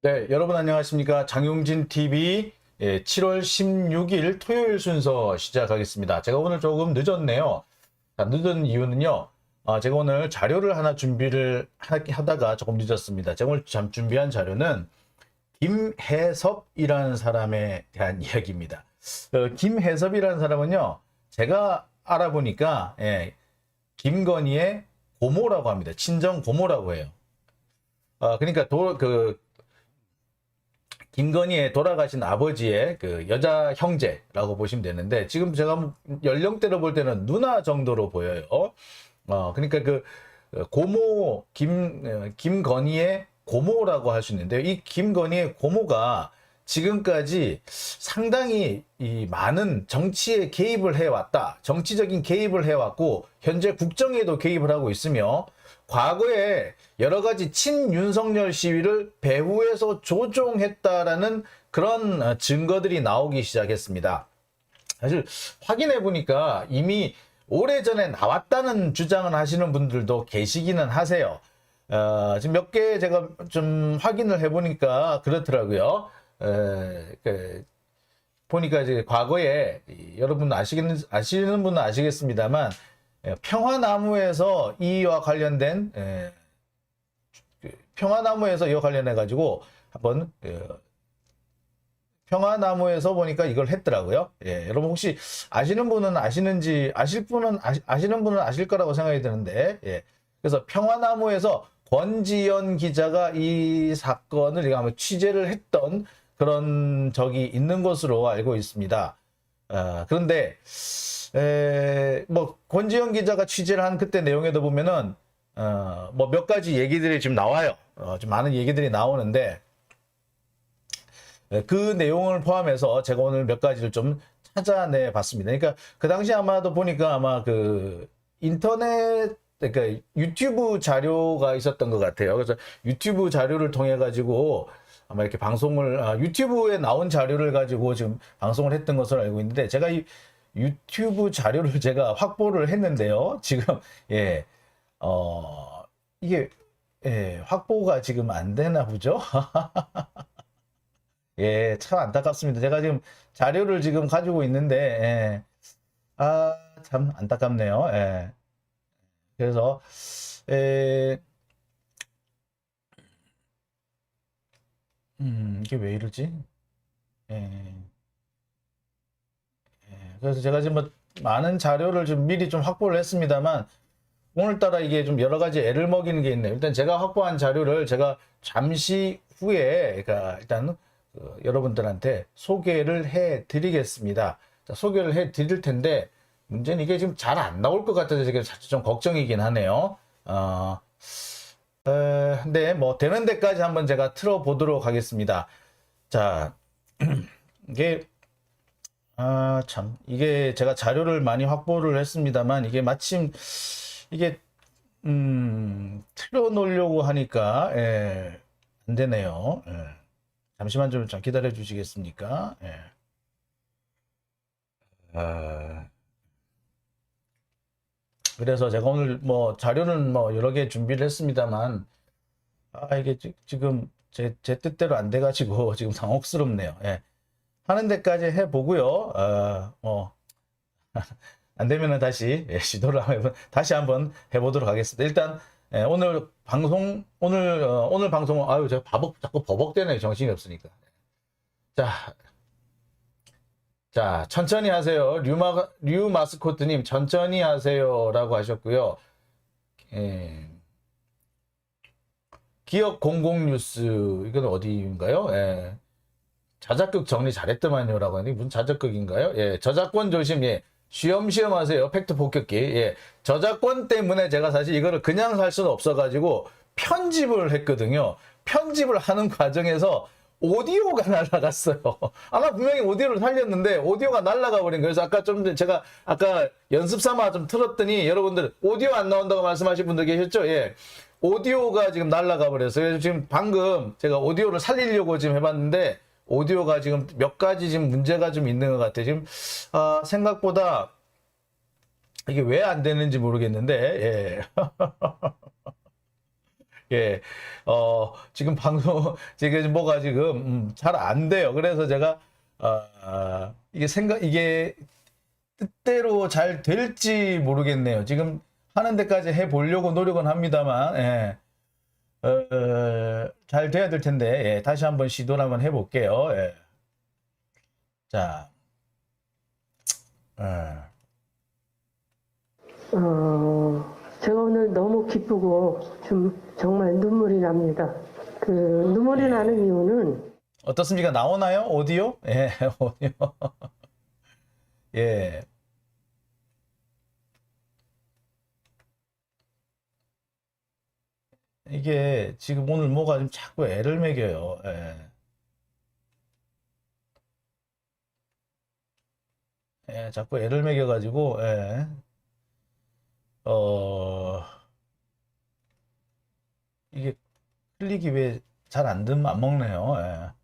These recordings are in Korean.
네, 여러분 안녕하십니까. 장용진 TV 7월 16일 토요일 순서 시작하겠습니다. 제가 오늘 조금 늦었네요. 늦은 이유는요. 제가 오늘 자료를 하나 준비를 하다가 조금 늦었습니다. 제가 오늘 준비한 자료는 김혜섭이라는 사람에 대한 이야기입니다. 김혜섭이라는 사람은요. 제가 알아보니까 김건희의 고모라고 합니다. 친정 고모라고 해요. 그러니까 김건희의 돌아가신 아버지의 그 여자 형제라고 보시면 되는데, 지금 제가 연령대로 볼 때는 누나 정도로 보여요. 그러니까 김건희의 고모라고 할 수 있는데요. 이 김건희의 고모가 지금까지 상당히 이 많은 정치에 개입을 해왔다. 정치적인 개입을 해왔고, 현재 국정에도 개입을 하고 있으며, 과거에 여러 가지 친윤석열 시위를 배후에서 조종했다라는 그런 증거들이 나오기 시작했습니다. 사실 확인해 보니까 이미 오래전에 나왔다는 주장을 하시는 분들도 계시기는 하세요. 지금 몇 개 제가 좀 확인을 해 보니까 그렇더라고요. 보니까 이제 과거에 여러분 아시는 분은 아시겠습니다만, 평화나무에서 이와 관련된 평화나무에서 이와 관련해 가지고 한번 평화나무에서 보니까 이걸 했더라고요. 여러분 혹시 아시는 분은 아시는지, 아시는 분은 아실 거라고 생각이 드는데, 그래서 평화나무에서 권지연 기자가 이 사건을 아마 취재를 했던 그런 적이 있는 것으로 알고 있습니다. 그런데 뭐 권지현 기자가 취재를 한 그때 내용에도 보면은 뭐 몇 가지 얘기들이 지금 나와요. 좀 많은 얘기들이 나오는데, 그 내용을 포함해서 제가 오늘 몇 가지를 좀 찾아내 봤습니다. 그러니까 그 당시 아마도 보니까 아마 그 인터넷, 그러니까 유튜브 자료가 있었던 것 같아요. 그래서 유튜브 자료를 통해 가지고 아마 이렇게 방송을, 유튜브에 나온 자료를 가지고 지금 방송을 했던 것으로 알고 있는데, 제가 이 유튜브 자료를 제가 확보를 했는데요. 지금, 이게, 확보가 지금 안 되나 보죠? 참 안타깝습니다. 제가 지금 자료를 지금 가지고 있는데, 참 안타깝네요. 그래서, 이게 왜 이러지? 예. 그래서 제가 지금 뭐 많은 자료를 좀 미리 좀 확보를 했습니다만, 오늘따라 이게 좀 여러 가지 애를 먹이는 게 있네요. 일단 제가 확보한 자료를 제가 잠시 후에, 그러니까 일단 여러분들한테 소개를 해 드리겠습니다. 자, 소개를 해 드릴 텐데, 문제는 이게 지금 잘 안 나올 것 같아서 제가 사실 좀 걱정이긴 하네요. 근데 뭐 되는 데까지 한번 제가 틀어보도록 하겠습니다. 자, 이게 참, 이게 제가 자료를 많이 확보를 했습니다만, 이게 마침, 이게, 틀어놓으려고 하니까, 안 되네요. 잠시만 좀 기다려 주시겠습니까? 아, 그래서 제가 오늘 뭐 자료는 뭐 여러 개 준비를 했습니다만, 이게 지금 제 뜻대로 안 돼가지고 지금 당혹스럽네요. 하는 데까지 해보고요. 안 되면은 다시 시도를 다시 한번 해보도록 하겠습니다. 일단 오늘 방송 오늘 방송은 제가 자꾸 버벅대네, 정신이 없으니까. 자, 천천히 하세요. 류마스코트님 천천히 하세요라고 하셨고요. 기억 공공뉴스, 이건 어디인가요? 자작극 정리 잘했더만요라고 하니 무슨 자작극인가요? 저작권 조심. 쉬엄쉬엄 하세요. 팩트 폭격기. 저작권 때문에 제가 사실 이거를 그냥 살 수는 없어가지고 편집을 했거든요. 편집을 하는 과정에서 오디오가 날라갔어요. 아마 분명히 오디오를 살렸는데 오디오가 날라가 버린 거예요. 그래서 아까 좀 제가 아까 연습 삼아 좀 틀었더니, 여러분들 오디오 안 나온다고 말씀하신 분들 계셨죠? 오디오가 지금 날라가 버렸어요. 그래서 지금 방금 제가 오디오를 살리려고 지금 해봤는데, 오디오가 지금 몇 가지 지금 문제가 좀 있는 것 같아요. 지금, 생각보다 이게 왜 안 되는지 모르겠는데, 예, 지금 방송, 지금 뭐가 지금, 잘 안 돼요. 그래서 제가, 이게 뜻대로 잘 될지 모르겠네요. 지금 하는 데까지 해 보려고 노력은 합니다만, 예, 잘 돼야 될 텐데, 예, 다시 한번 시도를 한번 해볼게요. 예. 자, 예. 제가 오늘 너무 기쁘고 좀 정말 눈물이 납니다. 그 눈물이 나는 이유는 어떻습니까? 나오나요? 오디오? 예, 오디오. 예. 이게 지금 오늘 뭐가 좀 자꾸 애를 먹여요. 예. 예, 자꾸 애를 먹여가지고, 예. 어, 이게 클릭이 왜 잘 안 든, 안 먹네요.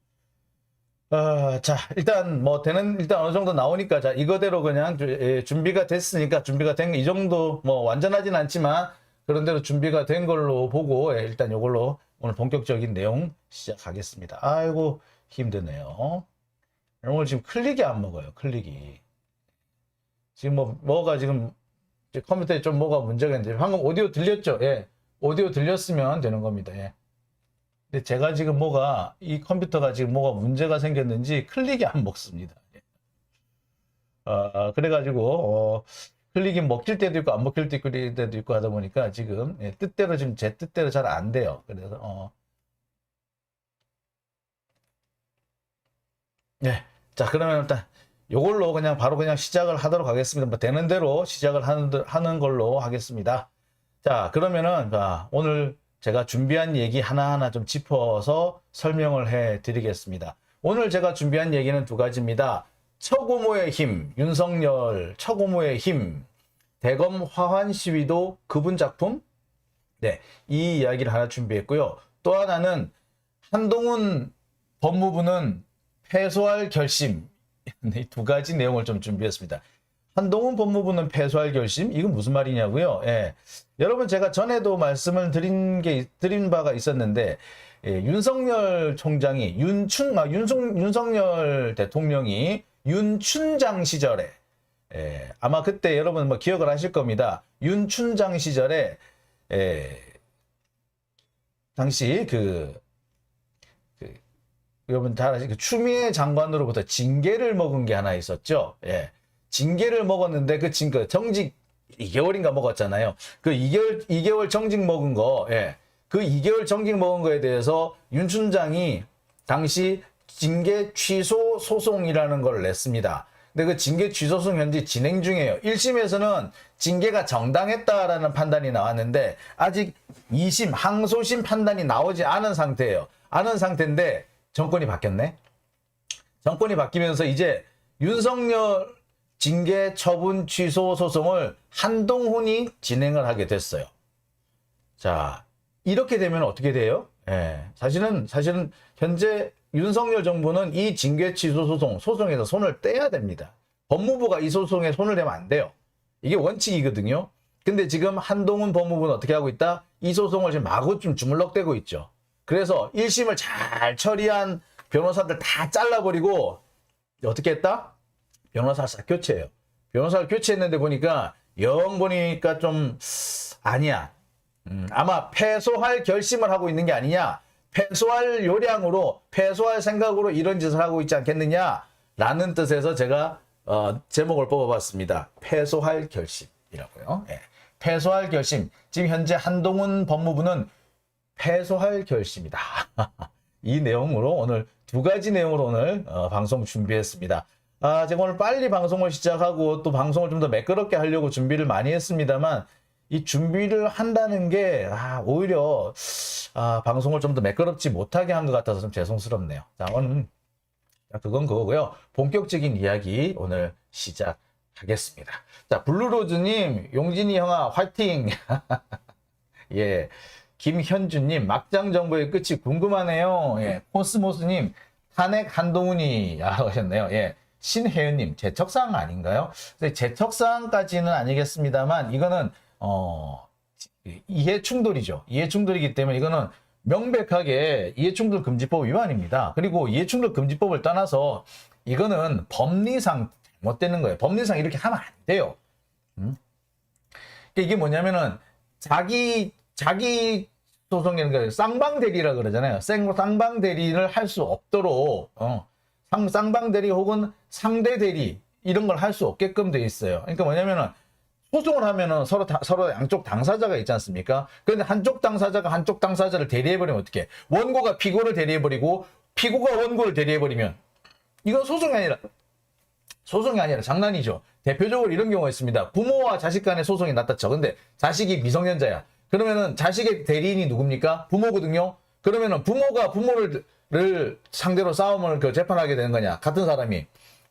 예. 자, 일단 뭐 되는, 일단 어느 정도 나오니까, 자, 이거대로 그냥 준비가 됐으니까, 준비가 된, 이 정도 뭐 완전하진 않지만, 그런 대로 준비가 된 걸로 보고, 예, 일단 이걸로 오늘 본격적인 내용 시작하겠습니다. 아이고, 힘드네요. 오늘 지금 클릭이 안 먹어요, 클릭이. 지금 뭐가 지금 컴퓨터에 좀 뭐가 문제가 있는데, 방금 오디오 들렸죠? 예. 오디오 들렸으면 되는 겁니다. 예. 근데 제가 지금 이 컴퓨터가 지금 뭐가 문제가 생겼는지 클릭이 안 먹습니다. 예. 그래가지고, 클릭이 먹힐 때도 있고, 안 먹힐 때도 있고 하다 보니까 지금, 예, 뜻대로 지금 제 뜻대로 잘 안 돼요. 그래서, 예. 자, 그러면 일단, 요걸로 그냥 바로 그냥 시작을 하도록 하겠습니다. 뭐 되는 대로 시작을 하는 걸로 하겠습니다. 자, 그러면은, 자, 오늘 제가 준비한 얘기 하나하나 좀 짚어서 설명을 해 드리겠습니다. 오늘 제가 준비한 얘기는 두 가지입니다. 처고모의 힘, 윤석열 처고모의 힘, 대검 화환 시위도 그분 작품? 네, 이 이야기를 하나 준비했고요. 또 하나는 한동훈 법무부는 패소할 결심. 이 두 가지 내용을 좀 준비했습니다. 한동훈 법무부는 패소할 결심? 이건 무슨 말이냐고요? 예. 여러분, 제가 전에도 말씀을 드린 바가 있었는데, 예, 윤석열 총장이, 윤석열 대통령이 윤춘장 시절에, 예, 아마 그때 여러분 뭐 기억을 하실 겁니다. 윤춘장 시절에, 예, 당시 여러분 잘 아시죠? 추미애 장관으로부터 징계를 먹은 게 하나 있었죠. 예. 징계를 먹었는데 정직 2개월인가 먹었잖아요. 그 2개월 정직 먹은 거, 예. 그 2개월 정직 먹은 거에 대해서 윤 춘장이 당시 징계 취소 소송이라는 걸 냈습니다. 근데 그 징계 취소 소송 현재 진행 중이에요. 1심에서는 징계가 정당했다라는 판단이 나왔는데 아직 2심 항소심 판단이 나오지 않은 상태예요. 않은 상태인데 정권이 바뀌었네. 정권이 바뀌면서 이제 윤석열 징계 처분 취소 소송을 한동훈이 진행을 하게 됐어요. 자, 이렇게 되면 어떻게 돼요? 예, 사실은 현재 윤석열 정부는 이 징계 취소 소송에서 손을 떼야 됩니다. 법무부가 이 소송에 손을 대면 안 돼요. 이게 원칙이거든요. 근데 지금 한동훈 법무부는 어떻게 하고 있다? 이 소송을 지금 마구 좀 주물럭대고 있죠. 그래서 1심을 잘 처리한 변호사들 다 잘라버리고 어떻게 했다? 변호사를 싹 교체해요. 변호사를 교체했는데 보니까 좀 아니야. 아마 패소할 결심을 하고 있는 게 아니냐. 패소할 요량으로 패소할 생각으로 이런 짓을 하고 있지 않겠느냐라는 뜻에서 제가 제목을 뽑아봤습니다. 패소할 결심이라고요. 예. 패소할 결심. 지금 현재 한동훈 법무부는 패소할 결심이다. 이 내용으로 오늘 두 가지 내용으로 오늘 방송 준비했습니다. 제가 오늘 빨리 방송을 시작하고 또 방송을 좀 더 매끄럽게 하려고 준비를 많이 했습니다만 이 준비를 한다는 게 오히려 방송을 좀 더 매끄럽지 못하게 한 것 같아서 좀 죄송스럽네요. 자, 오늘 그건 그거고요. 본격적인 이야기 오늘 시작하겠습니다. 자, 블루로즈님, 용진이 형아 화이팅! 예. 김현주님, 막장 정보의 끝이 궁금하네요. 예. 코스모스님, 탄핵 한동훈이 하셨네요. 예. 신혜은님, 제척사항 아닌가요? 제척사항까지는 아니겠습니다만, 이거는, 이해 충돌이죠. 이해 충돌이기 때문에 이거는 명백하게 이해충돌 금지법 위반입니다. 그리고 이해충돌 금지법을 떠나서 이거는 법리상 잘못되는 거예요. 법리상 이렇게 하면 안 돼요. 이게 뭐냐면은 자기 소송이라는 거 쌍방 대리라 그러잖아요. 쌍방 대리를 할 수 없도록 쌍방 대리 혹은 상대 대리 이런 걸 할 수 없게끔 돼 있어요. 그러니까 뭐냐면은 소송을 하면은 서로 양쪽 당사자가 있지 않습니까? 그런데 한쪽 당사자가 한쪽 당사자를 대리해버리면 어떻게? 원고가 피고를 대리해버리고 피고가 원고를 대리해버리면 이건 소송이 아니라 장난이죠. 대표적으로 이런 경우가 있습니다. 부모와 자식 간의 소송이 났다 쳐. 근데 자식이 미성년자야. 그러면은 자식의 대리인이 누굽니까? 부모거든요. 그러면은 부모가 부모를 상대로 싸움을 재판하게 되는 거냐? 같은 사람이.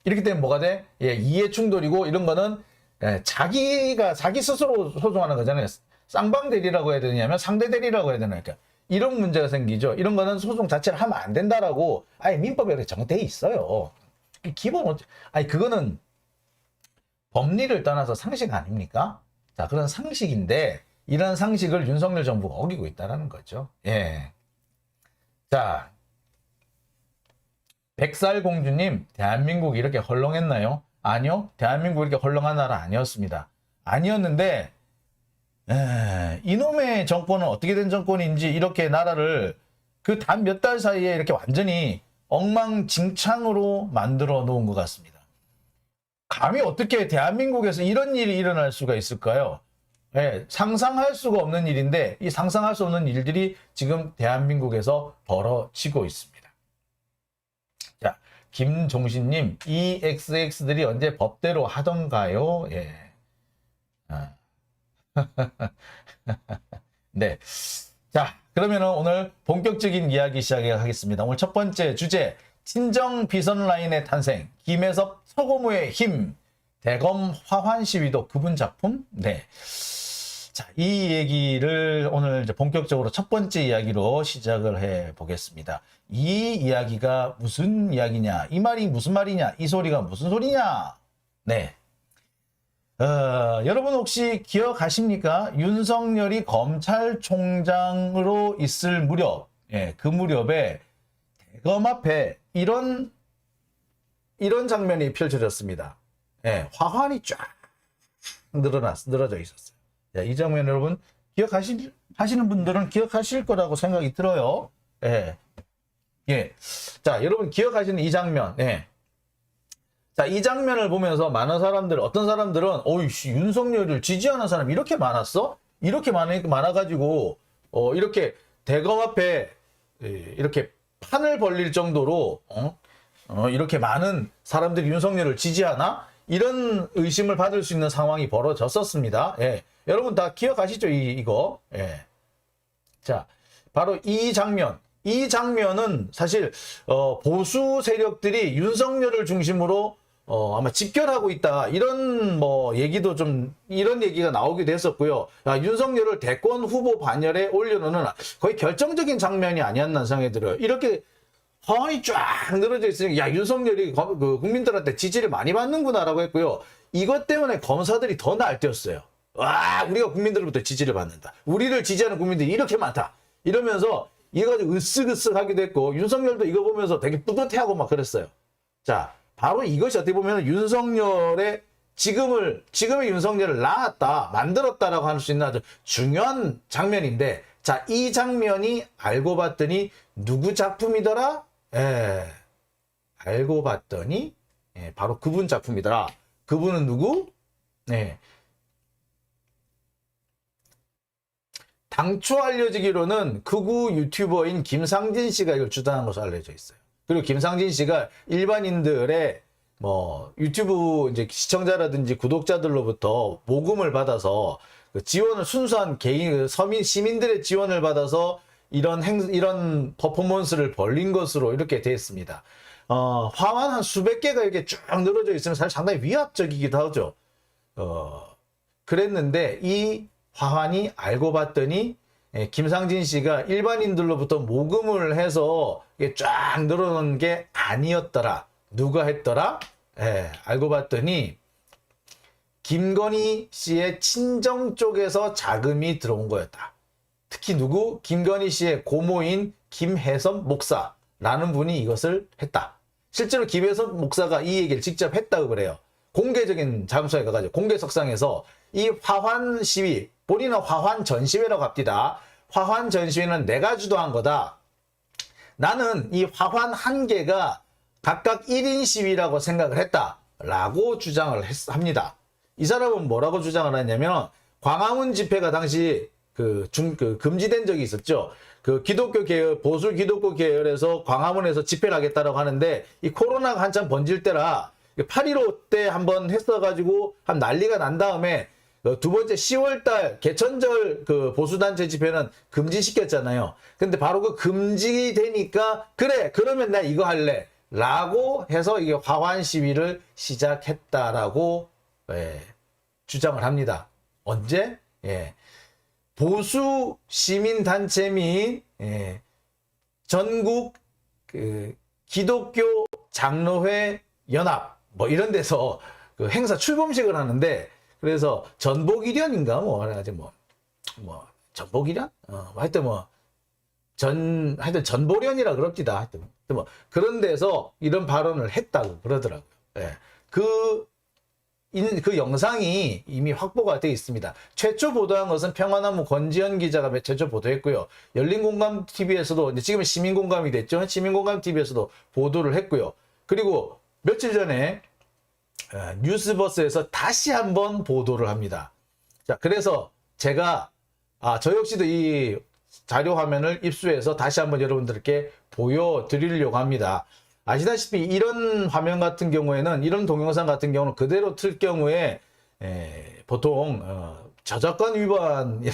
이렇기 때문에 뭐가 돼? 예, 이해 충돌이고 이런 거는 자기 스스로 소송하는 거잖아요. 쌍방 대리라고 해야 되냐면 상대 대리라고 해야 되나? 그러니까 이런 문제가 생기죠. 이런 거는 소송 자체를 하면 안 된다라고 아예 민법에 이렇게 정돼 있어요. 기본 그거는 법리를 떠나서 상식 아닙니까? 자, 그런 상식인데 이런 상식을 윤석열 정부가 어기고 있다는 거죠. 예. 자, 백살공주님, 대한민국이 이렇게 헐렁했나요? 아니요. 대한민국이 이렇게 헐렁한 나라 아니었습니다. 아니었는데 이놈의 정권은 어떻게 된 정권인지 이렇게 나라를 그 단 몇 달 사이에 이렇게 완전히 엉망진창으로 만들어 놓은 것 같습니다. 감히 어떻게 대한민국에서 이런 일이 일어날 수가 있을까요? 예, 상상할 수가 없는 일인데 이 상상할 수 없는 일들이 지금 대한민국에서 벌어지고 있습니다. 자, 김종신님, 이 XX들이 언제 법대로 하던가요? 예. 네. 자, 그러면 오늘 본격적인 이야기 시작하겠습니다. 오늘 첫 번째 주제, 친정 비선 라인의 탄생, 김혜섭 서고무의 힘, 대검 화환 시위도 그분 작품? 네. 자, 이 얘기를 오늘 이제 본격적으로 첫 번째 이야기로 시작을 해 보겠습니다. 이 이야기가 무슨 이야기냐? 이 말이 무슨 말이냐? 이 소리가 무슨 소리냐? 네. 여러분 혹시 기억하십니까? 윤석열이 검찰총장으로 있을 무렵, 예, 그 무렵에 대검 앞에 이런 장면이 펼쳐졌습니다. 예, 화환이 쫙 늘어져 있었어요. 자, 이 장면 여러분 하시는 분들은 기억하실 거라고 생각이 들어요. 예. 예. 자, 여러분 기억하시는 이 장면. 예. 자, 이 장면을 보면서 어떤 사람들은, 어이씨, 윤석열을 지지하는 사람이 이렇게 많았어? 이렇게 많아가지고, 이렇게 대검 앞에, 이렇게 판을 벌릴 정도로, 이렇게 많은 사람들이 윤석열을 지지하나? 이런 의심을 받을 수 있는 상황이 벌어졌었습니다. 예. 여러분 다 기억하시죠? 이거. 예. 자, 바로 이 장면은 사실, 보수 세력들이 윤석열을 중심으로 아마 집결하고 있다. 이런 이런 얘기가 나오기도 했었고요. 윤석열을 대권 후보 반열에 올려놓는 거의 결정적인 장면이 아니었나 생각이 들어요. 이렇게 화환이 쫙 늘어져 있으니까, 윤석열이 국민들한테 지지를 많이 받는구나라고 했고요. 이것 때문에 검사들이 더 날뛰었어요. 와, 우리가 국민들로부터 지지를 받는다. 우리를 지지하는 국민들이 이렇게 많다. 이러면서 이거 가지고 으쓱으쓱 하기도 했고, 윤석열도 이거 보면서 되게 뿌듯해하고 막 그랬어요. 자, 바로 이것이 어떻게 보면 윤석열의 지금의 윤석열을 만들었다라고 할 수 있는 아주 중요한 장면인데, 자, 이 장면이 알고 봤더니 누구 작품이더라? 예, 알고 봤더니 바로 그분 작품이더라. 그분은 누구? 네. 당초 알려지기로는 극우 유튜버인 김상진 씨가 이걸 주장한 것으로 알려져 있어요. 그리고 김상진 씨가 일반인들의 유튜브 이제 시청자라든지 구독자들로부터 모금을 받아서 그 지원을 순수한 개인 시민들의 지원을 받아서 이런 퍼포먼스를 벌린 것으로 이렇게 되어 있습니다. 화환 한 수백 개가 이렇게 쭉 늘어져 있으면 사실 상당히 위압적이기도 하죠. 그랬는데 이 화환이 알고 봤더니 김상진 씨가 일반인들로부터 모금을 해서 이게 쫙 늘어놓은 게 아니었더라. 누가 했더라? 알고 봤더니 김건희 씨의 친정 쪽에서 자금이 들어온 거였다. 특히 누구? 김건희 씨의 고모인 김혜선 목사라는 분이 이것을 했다. 실제로 김혜선 목사가 이 얘기를 직접 했다고 그래요. 공개적인 장소에 가가지고 공개석상에서 이 화환 시위, 본인은 화환 전시회라고 합니다. 화환 전시회는 내가 주도한 거다. 나는 이 화환 한 개가 각각 1인 시위라고 생각을 했다. 라고 주장을 합니다. 이 사람은 뭐라고 주장을 하냐면 광화문 집회가 당시 금지된 적이 있었죠. 그 기독교 계열, 보수 기독교 계열에서 광화문에서 집회를 하겠다라고 하는데 이 코로나가 한참 번질 때라 8.15 때 한번 했어가지고 한 난리가 난 다음에 두 번째 10월달 개천절 그 보수단체 집회는 금지시켰잖아요. 근데 바로 그 금지되니까 그래 그러면 나 이거 할래 라고 해서 이게 화환 시위를 시작했다라고 주장을 합니다. 언제? 보수 시민단체 및 전국 기독교 장로회 연합 뭐 이런 데서 그 행사 출범식을 하는데 그래서 전복일연인가 뭐 해가지고 뭐 전복일연? 하여튼 하여튼 전보련이라 그럽디다. 하여튼 뭐 그런 데서 이런 발언을 했다고 그러더라고요. 그 영상이 이미 확보가 되어 있습니다. 최초 보도한 것은 평화나무 권지현 기자가 최초 보도했고요. 열린공감TV에서도 지금은 시민공감이 됐죠. 시민공감TV에서도 보도를 했고요. 그리고 며칠 전에 뉴스버스에서 다시 한번 보도를 합니다. 자, 그래서 제가 저 역시도 이 자료 화면을 입수해서 다시 한번 여러분들께 보여드리려고 합니다. 아시다시피 이런 화면 같은 경우에는 이런 동영상 같은 경우는 그대로 틀 경우에 보통 저작권 위반에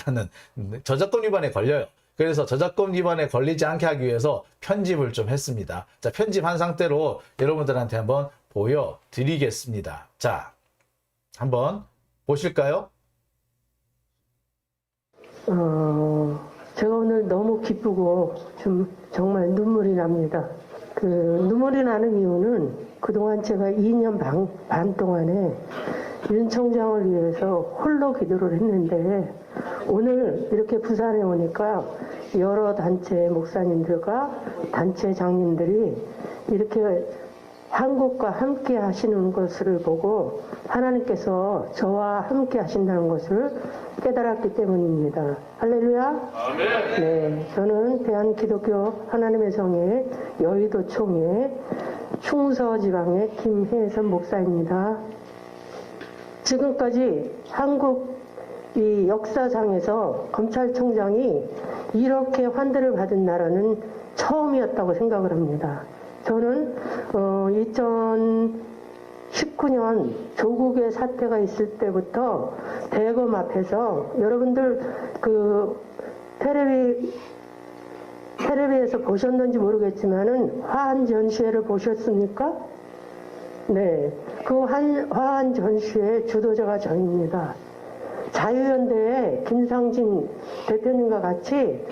걸려요. 그래서 저작권 위반에 걸리지 않게 하기 위해서 편집을 좀 했습니다. 자, 편집한 상태로 여러분들한테 한번 보여드리겠습니다. 자, 한번 보실까요? 제가 오늘 너무 기쁘고 좀 정말 눈물이 납니다. 그 눈물이 나는 이유는 그동안 제가 2년 반 동안에 윤 총장을 위해서 홀로 기도를 했는데 오늘 이렇게 부산에 오니까 여러 단체 목사님들과 단체 장님들이 이렇게 한국과 함께 하시는 것을 보고 하나님께서 저와 함께 하신다는 것을 깨달았기 때문입니다. 할렐루야. 아멘. 네, 저는 대한기독교 하나님의 성회 여의도 총회 충서지방의 김혜선 목사입니다. 지금까지 한국 이 역사상에서 검찰총장이 이렇게 환대를 받은 나라는 처음이었다고 생각을 합니다. 저는 2019년 조국의 사태가 있을 때부터 대검 앞에서 여러분들 그 텔레비에서 보셨는지 모르겠지만은 화한 전시회를 보셨습니까? 네, 그 화한 전시회 주도자가 저입니다. 자유연대의 김상진 대표님과 같이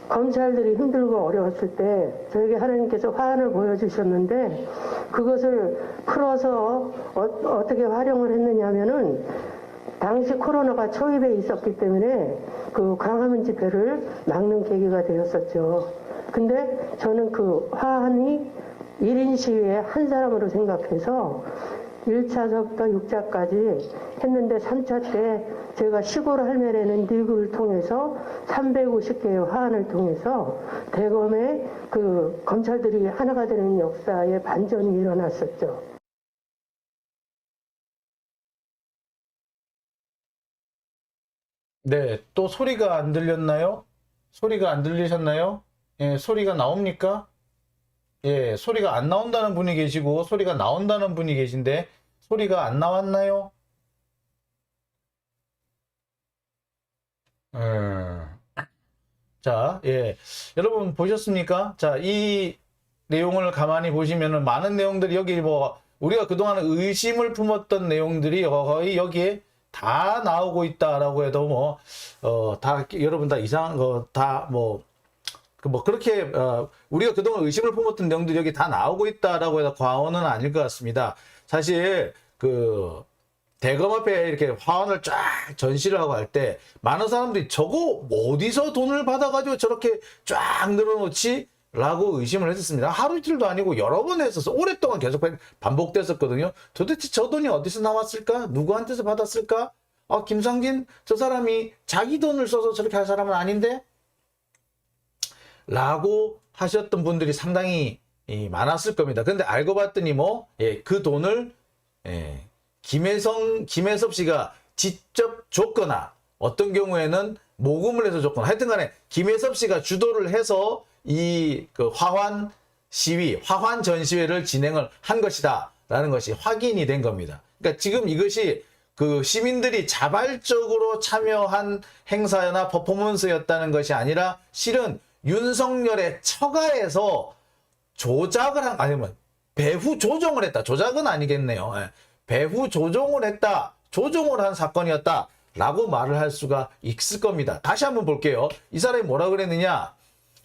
검찰들이 힘들고 어려웠을 때 저에게 하나님께서 화환을 보여주셨는데 그것을 풀어서 어떻게 활용을 했느냐 하면은 당시 코로나가 초입에 있었기 때문에 그 광화문 집회를 막는 계기가 되었었죠. 근데 저는 그 화환이 1인 시위의 한 사람으로 생각해서 1차서부터 6차까지 했는데 3차 때 제가 시골 할매라는 리그를 통해서 350개의 화환을 통해서 대검의 그 검찰들이 하나가 되는 역사의 반전이 일어났었죠. 네, 또 소리가 안 들렸나요? 소리가 안 들리셨나요? 예, 소리가 나옵니까? 예, 소리가 안 나온다는 분이 계시고 소리가 나온다는 분이 계신데 소리가 안 나왔나요? 자, 예. 여러분 보셨습니까? 자, 이 내용을 가만히 보시면은 많은 내용들이 여기 뭐 우리가 그동안 의심을 품었던 내용들이 거의 여기에 다 나오고 있다라고 해도 뭐 다 여러분 다 이상한 거 다 뭐 그렇게 우리가 그동안 의심을 품었던 내용들이 여기 다 나오고 있다라고 해서 과언은 아닐 것 같습니다. 사실 대검 앞에 이렇게 화환을 쫙 전시를 하고 할 때 많은 사람들이 저거 어디서 돈을 받아가지고 저렇게 쫙 늘어놓지? 라고 의심을 했었습니다. 하루 이틀도 아니고 여러 번 했었어. 오랫동안 계속 반복됐었거든요. 도대체 저 돈이 어디서 나왔을까? 누구한테서 받았을까? 김상진 저 사람이 자기 돈을 써서 저렇게 할 사람은 아닌데? 라고 하셨던 분들이 상당히 많았을 겁니다. 근데 알고 봤더니 그 돈을 김혜섭 씨가 직접 줬거나 어떤 경우에는 모금을 해서 줬거나 하여튼 간에 김혜섭 씨가 주도를 해서 그 화환 시위, 화환 전시회를 진행을 한 것이다 라는 것이 확인이 된 겁니다. 그러니까 지금 이것이 그 시민들이 자발적으로 참여한 행사나 퍼포먼스였다는 것이 아니라 실은 윤석열의 처가에서 조작을 아니면 배후 조종을 했다. 조작은 아니겠네요. 배후 조종을 했다. 조종을 한 사건이었다. 라고 말을 할 수가 있을 겁니다. 다시 한번 볼게요. 이 사람이 뭐라 그랬느냐?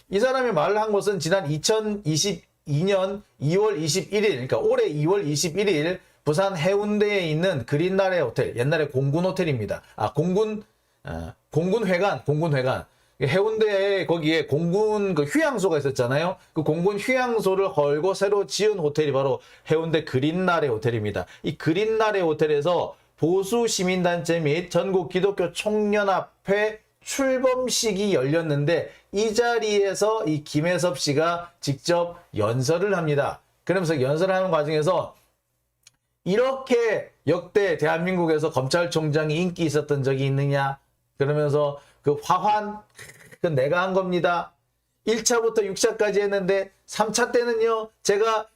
이 사람이 말을 한 것은 지난 2022년 2월 21일, 그러니까 올해 2월 21일 부산 해운대에 있는 그린나래 호텔, 옛날에 공군 호텔입니다. 공군회관. 해운대에 거기에 공군 그 휴양소가 있었잖아요. 그 공군 휴양소를 헐고 새로 지은 호텔이 바로 해운대 그린나래 호텔입니다. 이 그린나래 호텔에서 보수 시민단체 및 전국 기독교 총연합회 출범식이 열렸는데 이 자리에서 이 김혜섭 씨가 직접 연설을 합니다. 그러면서 연설하는 과정에서 이렇게 역대 대한민국에서 검찰총장이 인기 있었던 적이 있느냐? 그러면서 그 화환, 그건 내가 한 겁니다. 1차부터 6차까지 했는데 3차 때는요, 제가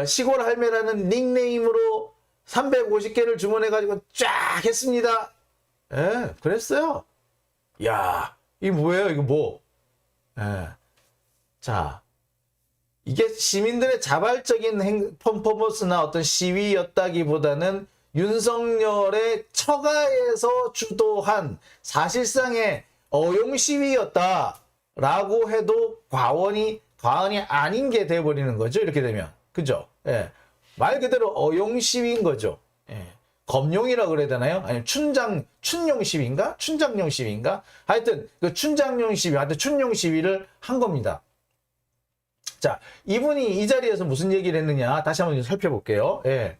시골 할매라는 닉네임으로 350개를 주문해가지고 쫙 했습니다. 예, 그랬어요. 야, 이게 뭐예요? 이거 뭐? 예. 자, 이게 시민들의 자발적인 퍼포먼스나 어떤 시위였다기보다는 윤석열의 처가에서 주도한 사실상의 어용 시위였다라고 해도 과언이 아닌 게 돼버리는 거죠. 이렇게 되면. 그죠? 예. 말 그대로 어용 시위인 거죠. 예. 검용이라 그래야 되나요? 아니면 춘용 시위인가? 춘장용 시위인가? 하여튼 그 춘장용 시위, 하여튼 춘용 시위를 한 겁니다. 자, 이분이 이 자리에서 무슨 얘기를 했느냐? 다시 한번 살펴볼게요. 예.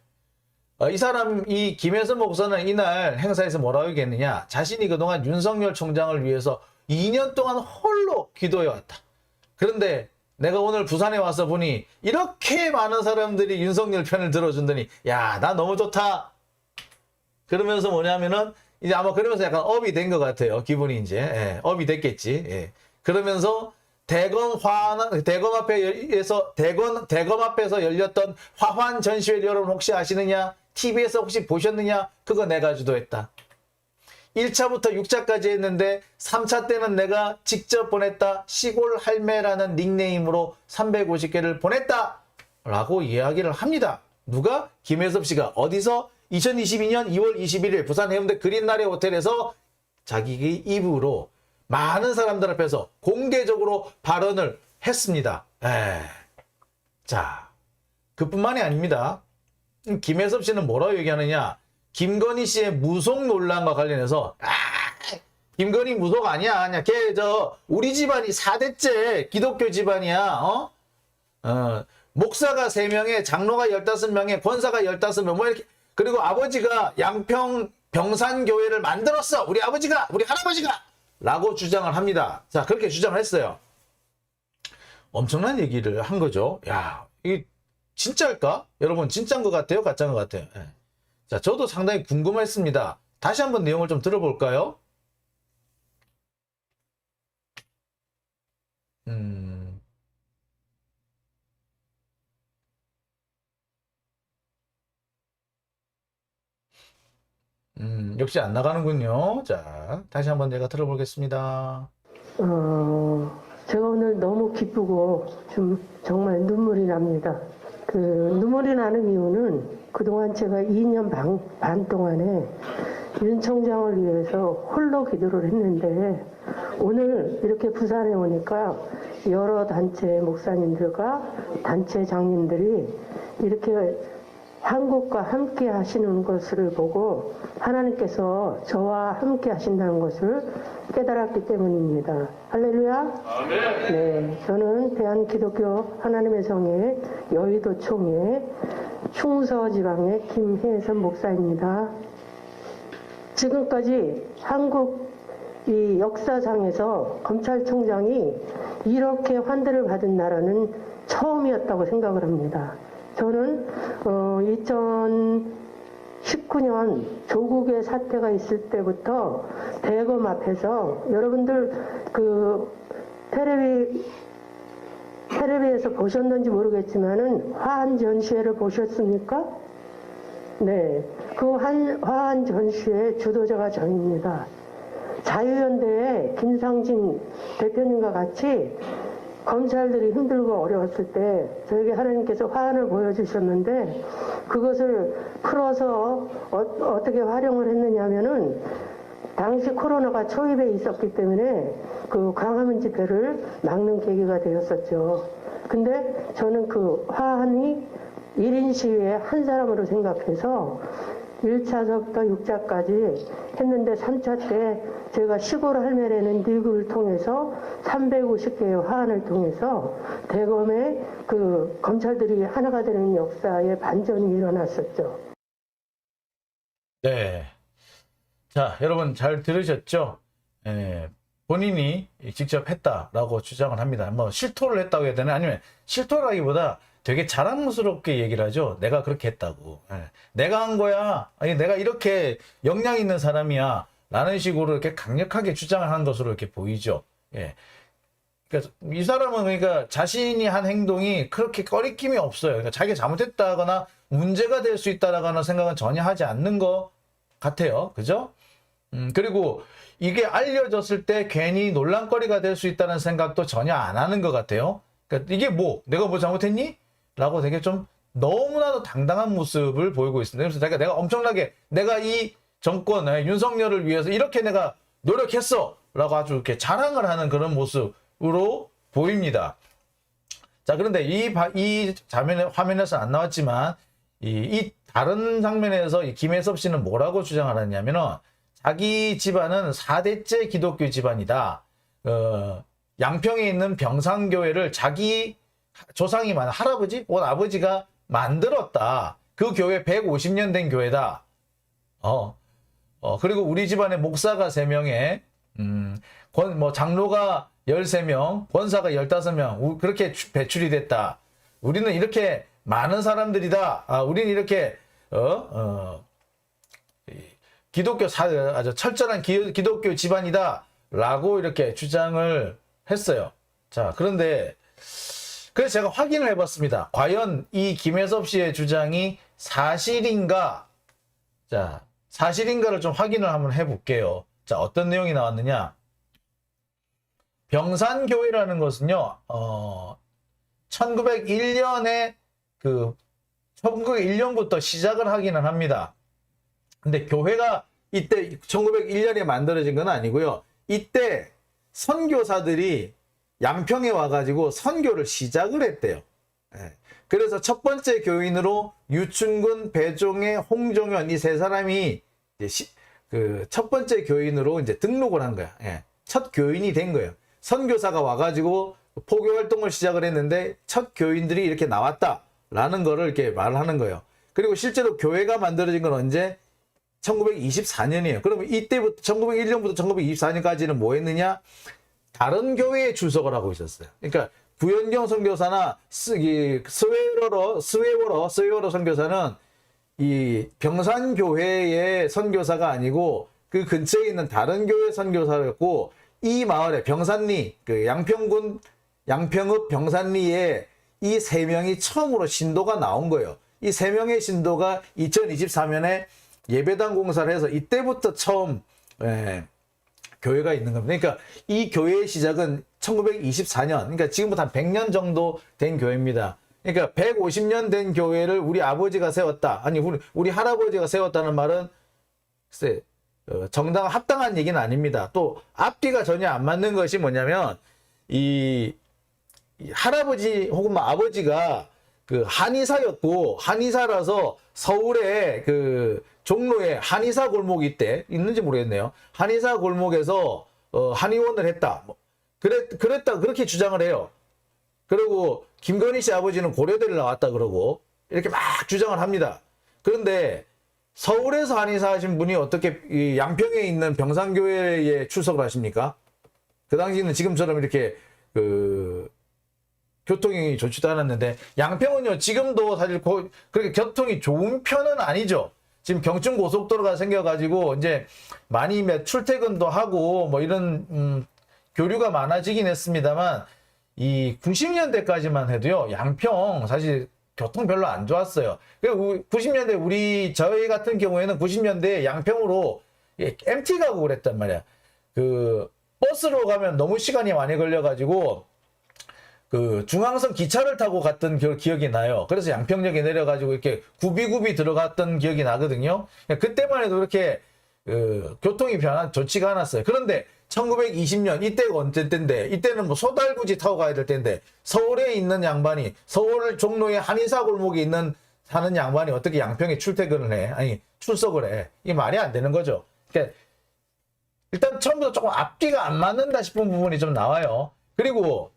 이 김혜섭 목사는 이날 행사에서 뭐라고 얘기했느냐? 자신이 그동안 윤석열 총장을 위해서 2년 동안 홀로 기도해왔다. 그런데 내가 오늘 부산에 와서 보니 이렇게 많은 사람들이 윤석열 편을 들어준다니, 야, 나 너무 좋다. 그러면서 뭐냐면은, 이제 아마 그러면서 약간 업이 된 것 같아요. 기분이 이제. 예, 업이 됐겠지. 예. 그러면서 대검 앞에서 열렸던 화환 전시회 여러분 혹시 아시느냐? TV에서 혹시 보셨느냐? 그거 내가 주도했다. 1차부터 6차까지 했는데 3차 때는 내가 직접 보냈다. 시골 할매라는 닉네임으로 350개를 보냈다. 라고 이야기를 합니다. 누가? 김혜섭 씨가 어디서? 2022년 2월 21일 부산 해운대 그린나래 호텔에서 자기 입으로 많은 사람들 앞에서 공개적으로 발언을 했습니다. 자, 그뿐만이 아닙니다. 김혜섭 씨는 뭐라고 얘기하느냐? 김건희 씨의 무속 논란과 관련해서 김건희 무속 아니야. 걔 우리 집안이 4대째 기독교 집안이야. 목사가 3명에 장로가 15명에 권사가 15명 뭐 이렇게, 그리고 아버지가 양평 병산교회를 만들었어. 우리 할아버지가 라고 주장을 합니다. 자, 그렇게 주장을 했어요. 엄청난 얘기를 한 거죠. 야, 이게 진짜일까? 여러분, 진짜인 것 같아요? 가짜인 것 같아요? 예. 자, 저도 상당히 궁금했습니다. 다시 한번 내용을 좀 들어볼까요? 역시 안 나가는군요. 자, 다시 한번 내가 들어보겠습니다. 제가 오늘 너무 기쁘고 좀 정말 눈물이 납니다. 그 눈물이 나는 이유는 그동안 제가 2년 반 동안에 윤 총장을 위해서 홀로 기도를 했는데 오늘 이렇게 부산에 오니까 여러 단체 목사님들과 단체 장님들이 이렇게 한국과 함께 하시는 것을 보고 하나님께서 저와 함께 하신다는 것을 깨달았기 때문입니다. 할렐루야. 네, 저는 대한기독교 하나님의 성회 여의도 총회 충서지방의 김혜선 목사입니다. 지금까지 한국 이 역사상에서 검찰총장이 이렇게 환대를 받은 나라는 처음이었다고 생각을 합니다. 저는 2019년 조국의 사태가 있을 때부터 대검 앞에서 여러분들 그 텔레비에서 보셨는지 모르겠지만은 화한 전시회를 보셨습니까? 네, 그 화한 전시회 주도자가 저입니다. 자유연대의 김상진 대표님과 같이 검찰들이 힘들고 어려웠을 때 저에게 하나님께서 화환을 보여주셨는데 그것을 풀어서 어떻게 활용을 했느냐면은 당시 코로나가 초입에 있었기 때문에 그 광화문 집회를 막는 계기가 되었었죠. 근데 저는 그 화환이 1인 시위의 한 사람으로 생각해서 1차서부터 6차까지 했는데 3차 때 제가 시골 할매라는 리그를 통해서 350개의 화환을 통해서 대검의 그 검찰들이 하나가 되는 역사의 반전이 일어났었죠. 네. 자, 여러분 잘 들으셨죠? 본인이 직접 했다라고 주장을 합니다. 뭐 실토를 했다고 해야 되나? 아니면 실토라기보다 되게 자랑스럽게 얘기를 하죠. 내가 그렇게 했다고. 내가 한 거야. 아니, 내가 이렇게 역량 있는 사람이야. 라는 식으로 이렇게 강력하게 주장을 한 것으로 이렇게 보이죠. 예. 그러니까 이 사람은 그러니까 자신이 한 행동이 그렇게 꺼리낌이 없어요. 그러니까 자기가 잘못했다거나 문제가 될 수 있다라는 생각은 전혀 하지 않는 것 같아요. 그죠? 그리고 이게 알려졌을 때 괜히 논란거리가 될 수 있다는 생각도 전혀 안 하는 것 같아요. 그러니까 이게 뭐, 내가 뭐 잘못했니? 라고 되게 좀 너무나도 당당한 모습을 보이고 있습니다. 그래서 내가 엄청나게 내가 이 정권, 윤석열을 위해서 이렇게 내가 노력했어! 라고 아주 이렇게 자랑을 하는 그런 모습으로 보입니다. 자, 그런데 이 화면에서 안 나왔지만, 이 다른 장면에서 이 김혜섭 씨는 뭐라고 주장을 하냐면은, 자기 집안은 4대째 기독교 집안이다. 양평에 있는 병산교회를 자기 조상이 많은 할아버지 혹은 아버지가 만들었다. 그 교회 150년 된 교회다. 그리고 우리 집안에 목사가 3명에, 장로가 13명, 권사가 15명, 그렇게 배출이 됐다. 우리는 이렇게 많은 사람들이다. 우리는 이렇게, 아주 철저한 기독교 집안이다. 라고 이렇게 주장을 했어요. 자, 그래서 제가 확인을 해봤습니다. 과연 이 김혜섭 씨의 주장이 사실인가? 자, 사실인가를 좀 확인을 한번 해볼게요. 자, 어떤 내용이 나왔느냐? 병산교회라는 것은요, 1901년에 1901년부터 시작을 하기는 합니다. 근데 교회가 이때 1901년에 만들어진 건 아니고요. 이때 선교사들이 양평에 와가지고 선교를 시작을 했대요. 그래서 첫 번째 교인으로 유춘근, 배종의, 홍종현 이 3사람이 첫 번째 교인으로 이제 등록을 한 거야. 첫 교인이 된 거예요. 선교사가 와가지고 포교 활동을 시작을 했는데 첫 교인들이 이렇게 나왔다라는 거를 이렇게 말하는 거예요. 그리고 실제로 교회가 만들어진 건 언제? 1924년이에요. 그러면 이때부터 1901년부터 1924년까지는 뭐 했느냐? 다른 교회에 출석을 하고 있었어요. 그러니까 구현경 선교사나 스웨워러 선교사는 이 병산교회의 선교사가 아니고 그 근처에 있는 다른 교회 선교사였고, 이 마을에 병산리, 양평군 양평읍 병산리에 이 3명이 처음으로 신도가 나온 거예요. 이 3명의 신도가 2024년에 예배당 공사를 해서 이때부터 처음 교회가 있는 겁니다. 그러니까 이 교회의 시작은 1924년, 그러니까 지금부터 한 100년 정도 된 교회입니다. 그러니까 150년 된 교회를 우리 아버지가 세웠다. 아니, 우리 할아버지가 세웠다는 말은 글쎄, 합당한 얘기는 아닙니다. 또 앞뒤가 전혀 안 맞는 것이 뭐냐면, 이 할아버지 혹은 아버지가 그 한의사였고, 한의사라서 서울에 그 종로에 한의사 골목이 있는지 모르겠네요. 한의사 골목에서 한의원을 했다. 그랬다 그렇게 주장을 해요. 그리고 김건희 씨 아버지는 고려대를 나왔다 그러고 이렇게 막 주장을 합니다. 그런데 서울에서 한의사 하신 분이 어떻게 이 양평에 있는 병산교회에 출석을 하십니까? 그 당시에는 지금처럼 이렇게 교통이 좋지도 않았는데, 양평은요 지금도 사실 그렇게 교통이 좋은 편은 아니죠. 지금 경춘 고속도로가 생겨가지고 이제 많이 출퇴근도 하고 뭐 이런 교류가 많아지긴 했습니다만, 이 90년대까지만 해도요 양평 사실 교통 별로 안 좋았어요. 그리고 90년대 저희 같은 경우에는 90년대에 양평으로 MT 가고 그랬단 말이야. 그 버스로 가면 너무 시간이 많이 걸려가지고 그 중앙선 기차를 타고 갔던 기억이 나요. 그래서 양평역에 내려가지고 이렇게 굽이굽이 들어갔던 기억이 나거든요. 그때만 해도 그렇게 교통이 좋지가 않았어요. 그런데 1920년 이때가 언제 때인데, 이때는 뭐 소달구지 타고 가야 될 때인데, 서울에 있는 양반이, 서울 종로에 한의사 골목에 사는 양반이 어떻게 양평에 출퇴근을 해? 아니 출석을 해? 이게 말이 안 되는 거죠. 그러니까 일단 처음부터 조금 앞뒤가 안 맞는다 싶은 부분이 좀 나와요. 그리고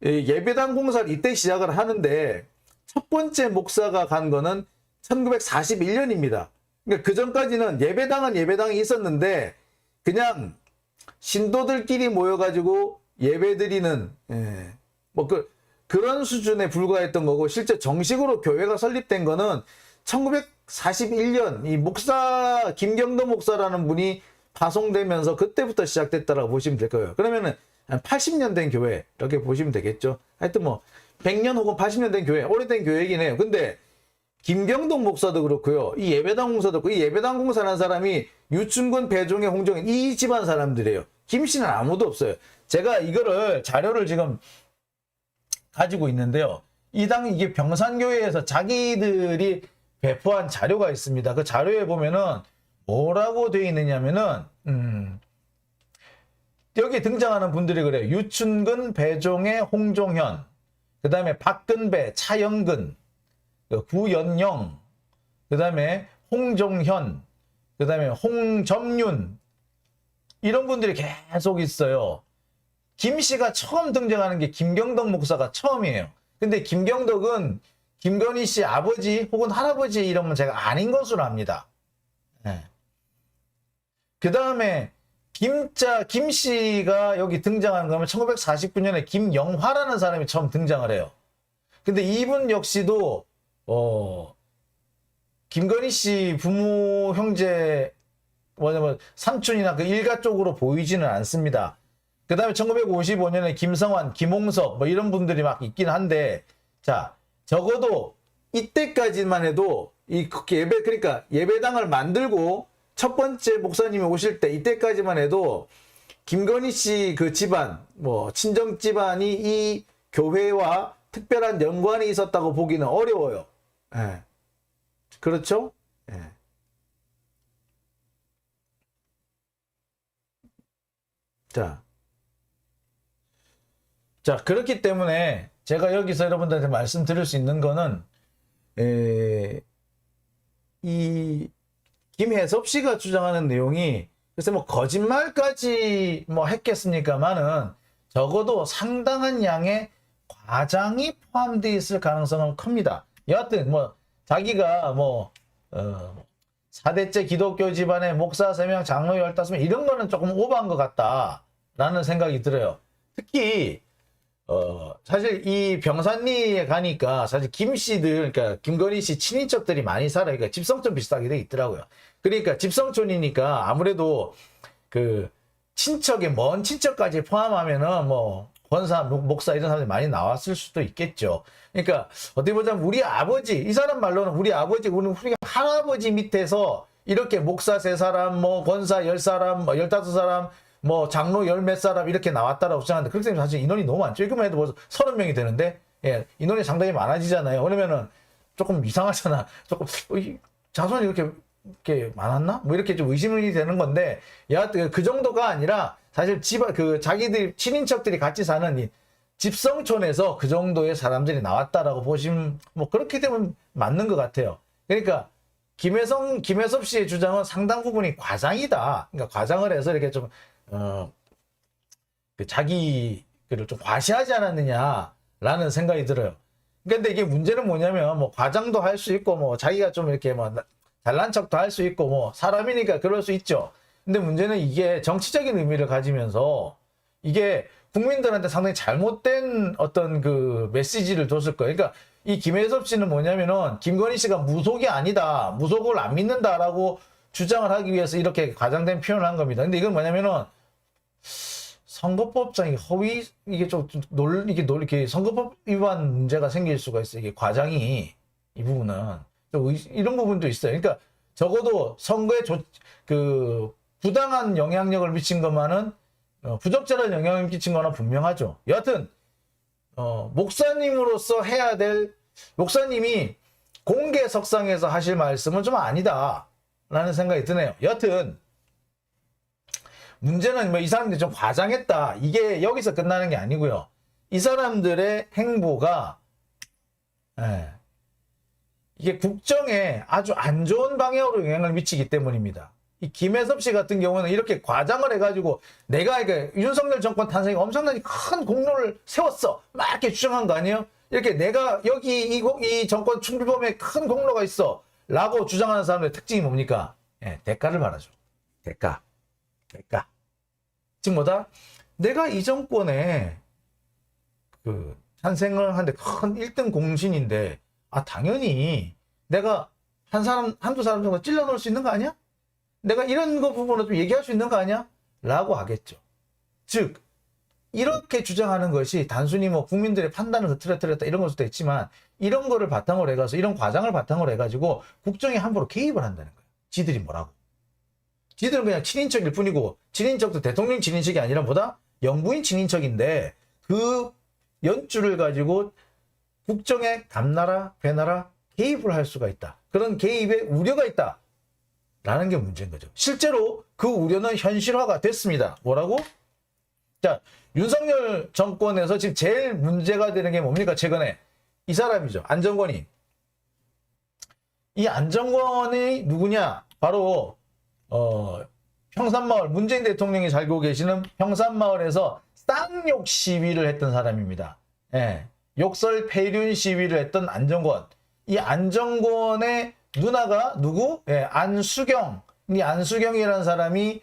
예배당 공사를 이때 시작을 하는데 첫 번째 목사가 간 거는 1941년입니다. 그러니까 그 전까지는 예배당이 있었는데 그냥 신도들끼리 모여가지고 예배드리는 그런 수준에 불과했던 거고, 실제 정식으로 교회가 설립된 거는 1941년 이 목사 김경도 목사라는 분이 파송되면서 그때부터 시작됐다라고 보시면 될 거예요. 그러면은 한 80년 된 교회 이렇게 보시면 되겠죠. 하여튼 뭐 100년 혹은 80년 된 교회, 오래된 교회이긴 해요. 근데 김경동 목사도 그렇고요. 이 예배당 공사도 그렇고, 이 예배당 공사라는 사람이 유충근, 배종의, 홍종인 이 집안 사람들이에요. 김 씨는 아무도 없어요. 제가 이거를 자료를 지금 가지고 있는데요. 이게 병산교회에서 자기들이 배포한 자료가 있습니다. 그 자료에 보면은 뭐라고 되어 있느냐면은 여기 등장하는 분들이 그래요. 유춘근, 배종의, 홍종현, 그 다음에 박근배, 차영근, 구연영, 그 다음에 홍종현, 그 다음에 홍점윤, 이런 분들이 계속 있어요. 김 씨가 처음 등장하는 게 김경덕 목사가 처음이에요. 근데 김경덕은 김건희 씨 아버지 혹은 할아버지 이름은 제가 아닌 것으로 압니다. 네. 그 다음에 김 씨가 여기 등장하는 거면 1949년에 김영화라는 사람이 처음 등장을 해요. 근데 이분 역시도 김건희 씨 부모 형제 뭐냐면 삼촌이나 그 일가 쪽으로 보이지는 않습니다. 그 다음에 1955년에 김성환, 김홍석 뭐 이런 분들이 막 있긴 한데, 자 적어도 이때까지만 해도 그러니까 예배당을 만들고 첫 번째 목사님이 오실 때 이때까지만 해도 김건희 씨 그 집안, 뭐 친정 집안이 이 교회와 특별한 연관이 있었다고 보기는 어려워요. 예. 그렇죠? 예. 자, 그렇기 때문에 제가 여기서 여러분들한테 말씀드릴 수 있는 거는, 이 김혜섭 씨가 주장하는 내용이 글쎄 뭐 거짓말까지 뭐 했겠습니까만은 적어도 상당한 양의 과장이 포함되어 있을 가능성은 큽니다. 여하튼 뭐 자기가 4대째 기독교 집안의 목사 3명, 장로 15명 이런 거는 조금 오버한 것 같다라는 생각이 들어요. 특히 사실 이 병산리에 가니까 사실 김 씨들, 그러니까 김건희 씨 친인척들이 많이 살아요. 그러니까 집성촌 비슷하게 돼 있더라고요. 그러니까 집성촌이니까 아무래도 그 친척의 먼 친척까지 포함하면은 뭐 권사, 목사 이런 사람들이 많이 나왔을 수도 있겠죠. 그러니까 어떻게 보자면 우리 아버지, 이 사람 말로는 우리 아버지, 우리 할아버지 밑에서 이렇게 목사 3사람, 뭐 권사 10사람, 뭐 15사람, 뭐 장로 10몇 사람 이렇게 나왔다라고 주장하는데, 그렇기 때문에 사실 인원이 너무 많죠. 이거만 해도 벌써 30명이 되는데, 예, 인원이 상당히 많아지잖아요. 그러면은 조금 이상하잖아. 조금 자손이 이렇게 많았나? 뭐 이렇게 좀 의심이 되는 건데, 여하튼 그 정도가 아니라 사실 자기들 친인척들이 같이 사는 집성촌에서 그 정도의 사람들이 나왔다라고 보시면 뭐 그렇게 되면 맞는 것 같아요. 그러니까 김혜섭 씨의 주장은 상당 부분이 과장이다. 그러니까 과장을 해서 이렇게 좀 자기를 좀 과시하지 않았느냐라는 생각이 들어요. 근데 이게 문제는 뭐냐면 뭐 과장도 할 수 있고 뭐 자기가 좀 이렇게 뭐 잘난 척도 할 수 있고 뭐 사람이니까 그럴 수 있죠. 근데 문제는 이게 정치적인 의미를 가지면서 이게 국민들한테 상당히 잘못된 어떤 그 메시지를 줬을 거예요. 그러니까 이 김혜섭 씨는 뭐냐면은 김건희 씨가 무속이 아니다, 무속을 안 믿는다라고 주장을 하기 위해서 이렇게 과장된 표현을 한 겁니다. 근데 이건 뭐냐면은 선거법상 허위 이게 이게 선거법 위반 문제가 생길 수가 있어요. 이게 과장이 이 부분은 이런 부분도 있어요. 그러니까 적어도 선거에 그 부당한 영향력을 미친 것만은 부적절한 영향을 미친 거나 분명하죠. 여하튼 목사님으로서 해야 될 목사님이 공개석상에서 하실 말씀은 좀 아니다 라는 생각이 드네요. 여하튼 문제는 뭐 이 사람들이 좀 과장했다 이게 여기서 끝나는 게 아니고요. 이 사람들의 행보가 이게 국정에 아주 안 좋은 방향으로 영향을 미치기 때문입니다. 이 김혜섭 씨 같은 경우는 이렇게 과장을 해가지고 내가 이게 윤석열 정권 탄생에 엄청나게 큰 공로를 세웠어 막 이렇게 주장한 거 아니에요? 이렇게 내가 여기 이 정권 충돌범에 큰 공로가 있어 라고 주장하는 사람들의 특징이 뭡니까? 대가를 말하죠. 대가. 즉 뭐다? 내가 이 정권에 그 탄생을 하는데 큰 1등 공신인데 당연히 내가 한두 사람 정도 찔러 넣을 수 있는 거 아니야? 내가 이런 거 부분을 좀 얘기할 수 있는 거 아니야? 라고 하겠죠. 즉 이렇게 주장하는 것이 단순히 뭐 국민들의 판단을 흐트러뜨렸다 이런 걸 수도 있지만 이런 거를 바탕으로 해가서 이런 과장을 바탕으로 해가지고 국정에 함부로 개입을 한다는 거예요. 지들이 뭐라고? 지들은 그냥 친인척일 뿐이고 친인척도 대통령 친인척이 아니라 뭐다? 영부인 친인척인데 그 연주를 가지고 국정에 담나라 배나라 개입을 할 수가 있다. 그런 개입에 우려가 있다. 라는 게 문제인 거죠. 실제로 그 우려는 현실화가 됐습니다. 뭐라고? 자, 윤석열 정권에서 지금 제일 문제가 되는 게 뭡니까? 최근에 이 사람이죠. 안정권이. 이 안정권이 누구냐? 바로 평산마을 문재인 대통령이 살고 계시는 평산마을에서 쌍욕 시위를 했던 사람입니다. 욕설 폐륜 시위를 했던 안정권. 이 안정권의 누나가 누구? 안수경. 이 안수경이라는 사람이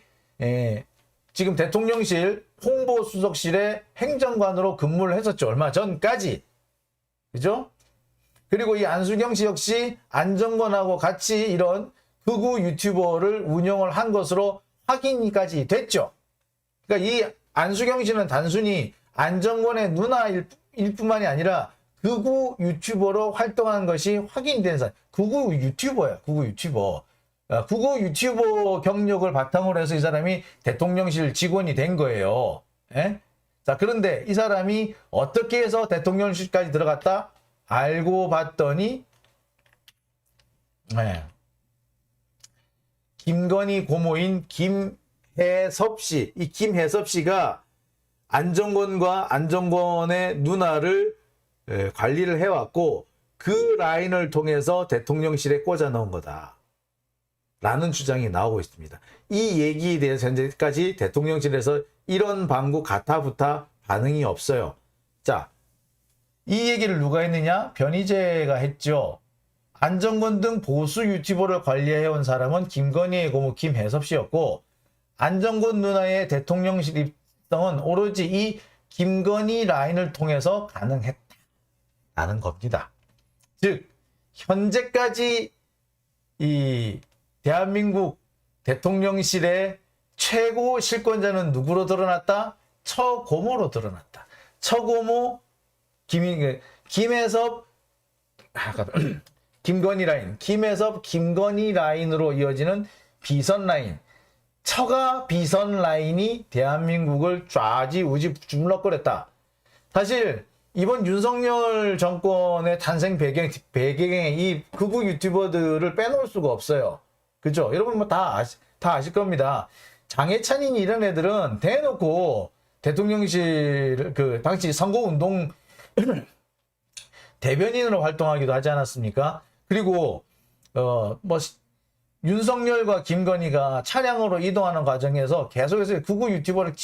지금 대통령실 홍보수석실의 행정관으로 근무를 했었죠. 얼마 전까지. 그죠? 그리고 이 안수경 씨 역시 안정권하고 같이 이런 극우 유튜버를 운영을 한 것으로 확인까지 됐죠. 그러니까 이 안수경 씨는 단순히 안정권의 누나일 뿐만이 아니라 극우 유튜버로 활동한 것이 확인된 사람. 극우 유튜버야. 극우 유튜버. 극우 유튜버 경력을 바탕으로 해서 이 사람이 대통령실 직원이 된 거예요. 자, 그런데 이 사람이 어떻게 해서 대통령실까지 들어갔다? 알고 봤더니 김건희 고모인 김혜섭 씨. 이 김혜섭 씨가 안정권과 안정권의 누나를 관리를 해왔고 그 라인을 통해서 대통령실에 꽂아 넣은 거다. 라는 주장이 나오고 있습니다. 이 얘기에 대해서 현재까지 대통령실에서 이런 방구 가타부타 반응이 없어요. 자, 이 얘기를 누가 했느냐? 변희재가 했죠. 안정권 등 보수 유튜버를 관리해온 사람은 김건희의 고모 김혜섭 씨였고 안정권 누나의 대통령실 입성은 오로지 이 김건희 라인을 통해서 가능했다는 겁니다. 즉 현재까지 이 대한민국 대통령실의 최고 실권자는 누구로 드러났다? 처고모로 드러났다. 처고모 김혜섭 김건희 라인, 김혜섭 김건희 라인으로 이어지는 비선 라인, 처가 비선 라인이 대한민국을 좌지우지 주물럭거렸다. 사실 이번 윤석열 정권의 탄생 배경에 이 극우 유튜버들을 빼놓을 수가 없어요. 그죠? 여러분 뭐 다 아실 겁니다. 장해찬이니 이런 애들은 대놓고 대통령실 그 당시 선거운동 대변인으로 활동하기도 하지 않았습니까? 그리고 뭐 윤석열과 김건희가 차량으로 이동하는 과정에서 계속해서 극우 유튜버를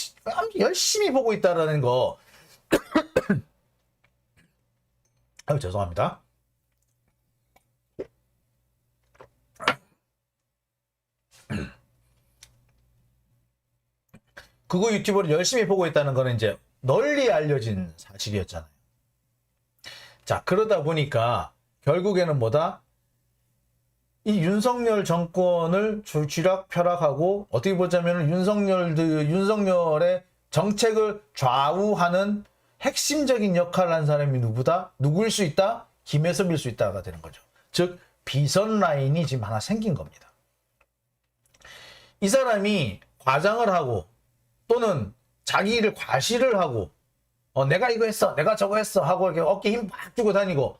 열심히 보고 있다라는 거. 아유, 죄송합니다. 극우 유튜버를 열심히 보고 있다는 거는 이제 널리 알려진 사실이었잖아요. 자, 그러다 보니까 결국에는 뭐다? 이 윤석열 정권을 쥐락펴락하고 어떻게 보자면 윤석열의 정책을 좌우하는 핵심적인 역할을 한 사람이 누구다? 누구일 수 있다? 김혜섭일 수 있다가 되는 거죠. 즉 비선 라인이 지금 하나 생긴 겁니다. 이 사람이 과장을 하고 또는 자기 일을 과시를 하고 내가 이거 했어, 내가 저거 했어 하고 이렇게 어깨 힘 막 주고 다니고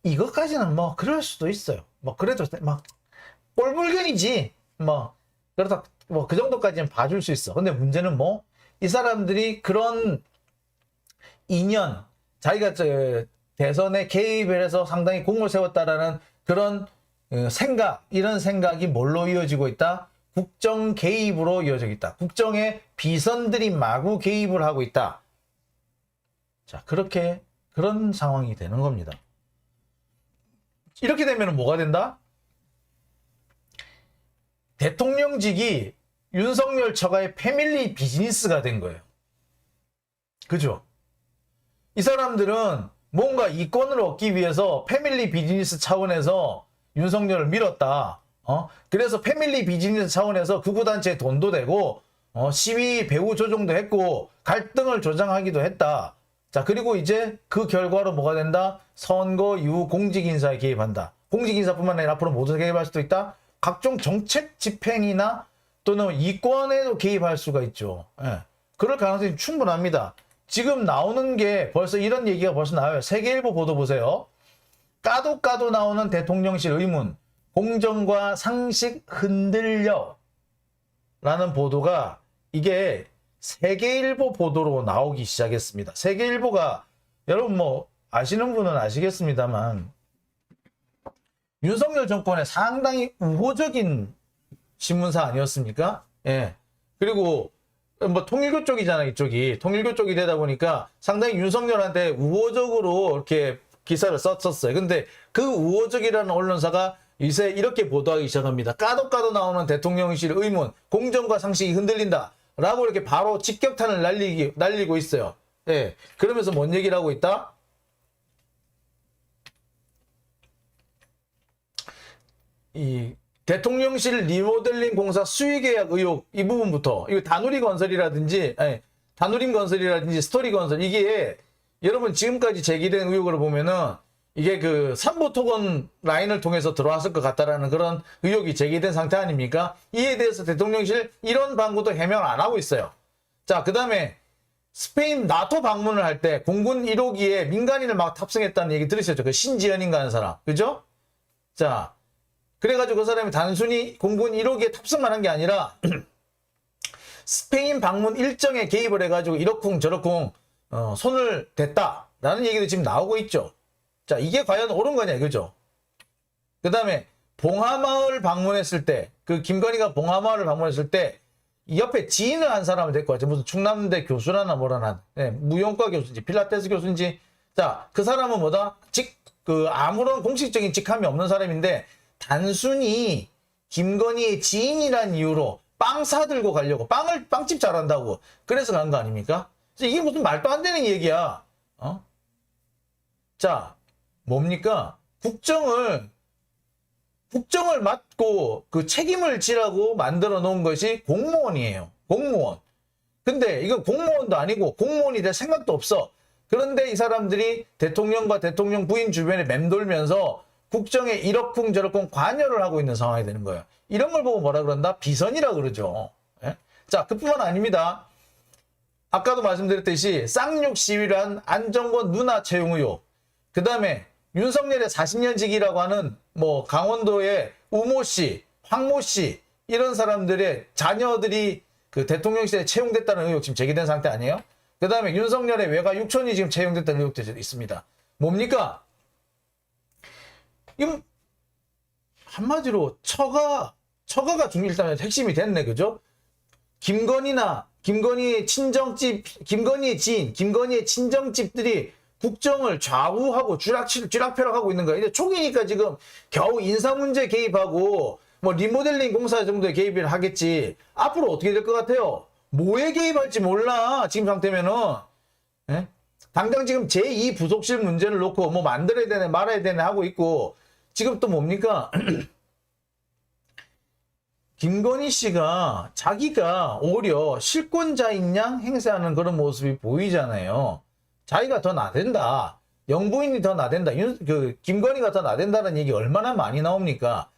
이것까지는 뭐 그럴 수도 있어요. 뭐 그래도 막 꼴불견이지. 뭐 그렇다 뭐 그 정도까지는 봐줄 수 있어. 근데 문제는 뭐 이 사람들이 그런 인연 자기가 대선에 개입을 해서 상당히 공을 세웠다라는 그런 생각 이런 생각이 뭘로 이어지고 있다? 국정 개입으로 이어지고 있다. 국정에 비선들이 마구 개입을 하고 있다. 자, 그런 상황이 되는 겁니다. 이렇게 되면 뭐가 된다? 대통령직이 윤석열 처가의 패밀리 비즈니스가 된 거예요. 그죠? 이 사람들은 뭔가 이권을 얻기 위해서 패밀리 비즈니스 차원에서 윤석열을 밀었다. 그래서 패밀리 비즈니스 차원에서 극우단체에 돈도 대고 시위 배후 조종도 했고 갈등을 조장하기도 했다. 자, 그리고 이제 그 결과로 뭐가 된다? 선거 이후 공직인사에 개입한다. 공직인사뿐만 아니라 앞으로 모두 개입할 수도 있다. 각종 정책 집행이나 또는 이권에도 개입할 수가 있죠. 예. 그럴 가능성이 충분합니다. 지금 나오는 게 벌써 이런 얘기가 벌써 나와요. 세계일보 보도 보세요. 까도 나오는 대통령실 의문. 공정과 상식 흔들려. 라는 보도가 이게 세계일보 보도로 나오기 시작했습니다. 세계일보가 여러분 뭐 아시는 분은 아시겠습니다만 윤석열 정권의 상당히 우호적인 신문사 아니었습니까? 예. 그리고 뭐 통일교 쪽이잖아요, 이쪽이. 통일교 쪽이 되다 보니까 상당히 윤석열한테 우호적으로 이렇게 기사를 썼었어요. 근데 그 우호적이라는 언론사가 이제 이렇게 보도하기 시작합니다. 까도 나오는 대통령실 의문, 공정과 상식이 흔들린다. 라고 이렇게 바로 직격탄을 날리고 있어요. 예. 그러면서 뭔 얘기를 하고 있다? 이 대통령실 리모델링 공사 수의계약 의혹 이 부분부터 이거 다누리건설이라든지 스토리건설 이게 여러분 지금까지 제기된 의혹으로 보면은 이게 그 삼보토건 라인을 통해서 들어왔을 것 같다라는 그런 의혹이 제기된 상태 아닙니까? 이에 대해서 대통령실 이런 방구도 해명 안 하고 있어요. 자, 그 다음에 스페인 나토 방문을 할 때 공군 1호기에 민간인을 막 탑승했다는 얘기 들으셨죠? 그 신지연인가 하는 사람. 그죠? 자, 그래가지고 그 사람이 단순히 공군 1호기에 탑승만 한 게 아니라 스페인 방문 일정에 개입을 해가지고 이러쿵 저러쿵 손을 댔다라는 얘기도 지금 나오고 있죠. 자, 이게 과연 옳은 거냐 이거죠. 그 다음에 봉하마을 방문했을 때 그 김건희가 봉하마을을 방문했을 때 이 옆에 지인을 한 사람을 데리고 왔죠. 무슨 충남대 교수라나 뭐라나 무용과 교수인지 필라테스 교수인지 자, 그 사람은 뭐다? 아무런 공식적인 직함이 없는 사람인데 단순히 김건희의 지인이란 이유로 빵 사들고 가려고 빵집 잘한다고 그래서 간 거 아닙니까? 이게 무슨 말도 안 되는 얘기야. 자, 뭡니까? 국정을 맡고 그 책임을 지라고 만들어 놓은 것이 공무원이에요. 공무원. 근데 이거 공무원도 아니고 공무원이 될 생각도 없어. 그런데 이 사람들이 대통령과 대통령 부인 주변에 맴돌면서 국정에 이러쿵 저러쿵 관여를 하고 있는 상황이 되는 거예요. 이런 걸 보고 뭐라 그런다? 비선이라 그러죠. 예? 자, 그뿐만 아닙니다. 아까도 말씀드렸듯이 쌍욕 시위를 한 안정권 누나 채용 의혹. 그 다음에 윤석열의 40년지기라고 하는 뭐 강원도의 우모 씨, 황모 씨 이런 사람들의 자녀들이 그 대통령실에 채용됐다는 의혹 지금 제기된 상태 아니에요? 그 다음에 윤석열의 외가 6천이 지금 채용됐다는 의혹도 있습니다. 뭡니까? 이건 한마디로 처가가 일단 핵심이 됐네, 그죠? 김건희의 지인, 김건희의 친정집들이 국정을 좌우하고 쥐락펴락하고 있는 거예요. 이제 초기니까 지금 겨우 인사 문제 개입하고 뭐 리모델링 공사 정도에 개입을 하겠지. 앞으로 어떻게 될 것 같아요? 뭐에 개입할지 몰라. 지금 상태면은. 예? 당장 지금 제2 부속실 문제를 놓고 뭐 만들어야 되네 말아야 되네 하고 있고, 지금 또 뭡니까? 김건희 씨가 자기가 오히려 실권자인 양 행세하는 그런 모습이 보이잖아요. 자기가 더 나댄다. 영부인이 더 나댄다. 김건희가 더 나댄다는 얘기 얼마나 많이 나옵니까?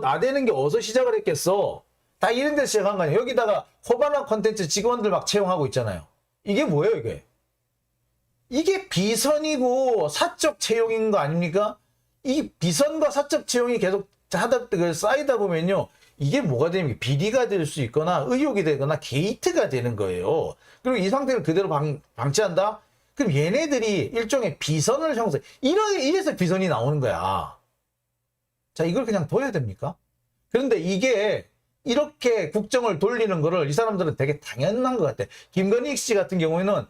나대는 게 어디서 시작을 했겠어? 다 이런 데서 시작한 거 아니에요? 여기다가 호반화 콘텐츠 직원들 막 채용하고 있잖아요. 이게 뭐예요, 이게? 이게 비선이고 사적 채용인 거 아닙니까? 이 비선과 사적 채용이 계속 쌓이다 보면요. 이게 뭐가 되면 비리가 될 수 있거나 의혹이 되거나 게이트가 되는 거예요. 그리고 이 상태를 그대로 방치한다? 그럼 얘네들이 일종의 비선을 형성, 이래서 비선이 나오는 거야. 자, 이걸 그냥 둬야 됩니까? 그런데 이게 이렇게 국정을 돌리는 거를 이 사람들은 되게 당연한 것 같아. 김건희 씨 같은 경우에는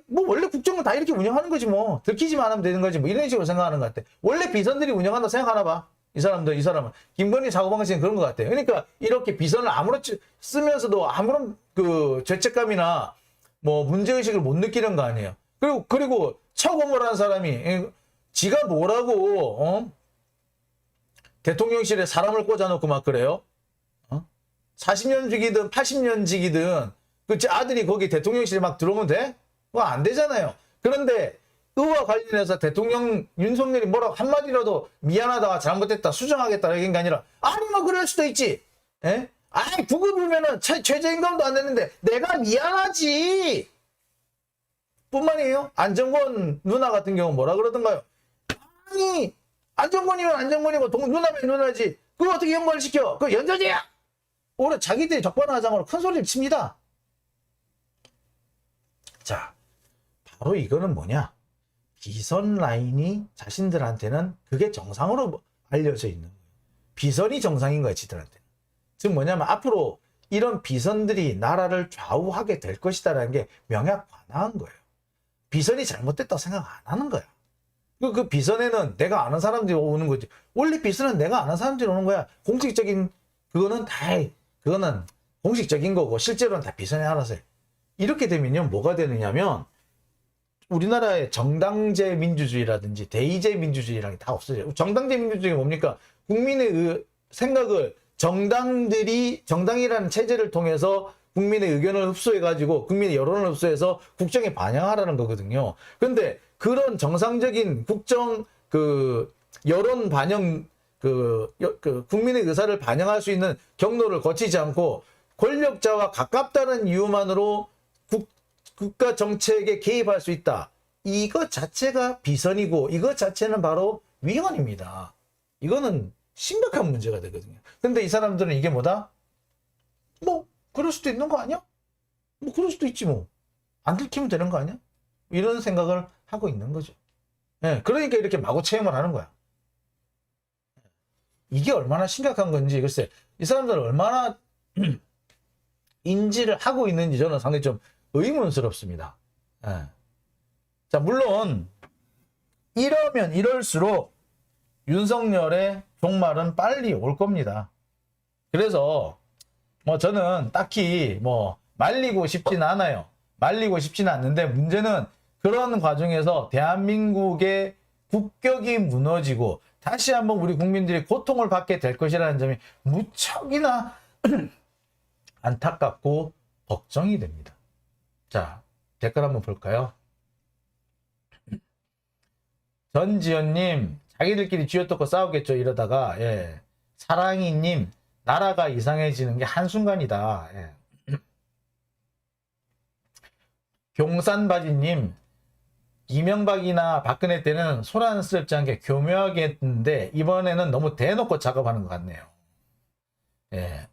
뭐 원래 국정을 다 이렇게 운영하는 거지 뭐. 들키지만 하면 되는 거지 뭐. 이런 식으로 생각하는 것 같아. 원래 비선들이 운영한다 생각하나 봐. 이 사람은. 김건희 사고방식은 그런 것 같아요. 그러니까 이렇게 비선을 아무렇지 쓰면서도 아무런 죄책감이나 뭐 문제의식을 못 느끼는 거 아니에요. 그리고 처검을 한 사람이 지가 뭐라고 대통령실에 사람을 꽂아놓고 막 그래요? 40년직이든 80년직이든 그 아들이 거기 대통령실에 막 들어오면 돼? 그거 안 되잖아요. 그런데 그와 관련해서 대통령 윤석열이 뭐라고 한마디라도 미안하다, 잘못했다, 수정하겠다 이런 게 아니라 아니 뭐 그럴 수도 있지. 예? 아이 9급이면은 최저임금도 안 되는데 내가 미안하지. 뿐만이에요. 안정권 누나 같은 경우 뭐라 그러던가요? 아니 안정권이면 안정권이고 누나면 누나지. 그거 어떻게 연관시켜? 그거 연전이야. 오히려 자기들이 적반하장으로 큰 소리를 칩니다. 자, 바로 이거는 뭐냐? 비선 라인이 자신들한테는 그게 정상으로 알려져 있는 거예요. 비선이 정상인 거예요, 지들한테는. 즉 뭐냐면 앞으로 이런 비선들이 나라를 좌우하게 될 것이다라는 게 명약관화한 거예요. 비선이 잘못됐다고 생각 안 하는 거야. 그 비선에는 내가 아는 사람들이 오는 거지. 원래 비선은 내가 아는 사람들이 오는 거야. 공식적인 그거는 공식적인 거고 실제로는 다 비선이 알아서 해. 이렇게 되면요 뭐가 되느냐면 우리나라의 정당제 민주주의라든지 대의제 민주주의라는 게 다 없어져요. 정당제 민주주의가 뭡니까? 국민의 생각을 정당이라는 체제를 통해서 국민의 의견을 흡수해가지고 국민의 여론을 흡수해서 국정에 반영하라는 거거든요. 그런데 그런 정상적인 국정 여론 반영 국민의 의사를 반영할 수 있는 경로를 거치지 않고 권력자와 가깝다는 이유만으로 국가 정책에 개입할 수 있다. 이것 자체가 비선이고 이것 자체는 바로 위헌입니다. 이거는 심각한 문제가 되거든요. 근데 이 사람들은 이게 뭐다? 뭐 그럴 수도 있는 거 아니야? 뭐 그럴 수도 있지 뭐. 안 들키면 되는 거 아니야? 이런 생각을 하고 있는 거죠. 네, 그러니까 이렇게 마구 채용을 하는 거야. 이게 얼마나 심각한 건지 글쎄 이 사람들은 얼마나 인지를 하고 있는지 저는 상당히 좀 의문스럽습니다. 예. 자, 물론 이러면 이럴수록 윤석열의 종말은 빨리 올 겁니다. 그래서 뭐 저는 딱히 뭐 말리고 싶진 않아요. 말리고 싶지는 않는데 문제는 그런 과정에서 대한민국의 국격이 무너지고 다시 한번 우리 국민들이 고통을 받게 될 것이라는 점이 무척이나 안타깝고 걱정이 됩니다. 자, 댓글 한번 볼까요? 전지현님, 자기들끼리 쥐어뜯고 싸우겠죠, 이러다가. 예. 사랑이님, 나라가 이상해지는 게 한순간이다. 예. 경산바지님, 이명박이나 박근혜 때는 소란스럽지 않게 교묘하게 했는데, 이번에는 너무 대놓고 작업하는 것 같네요. 예.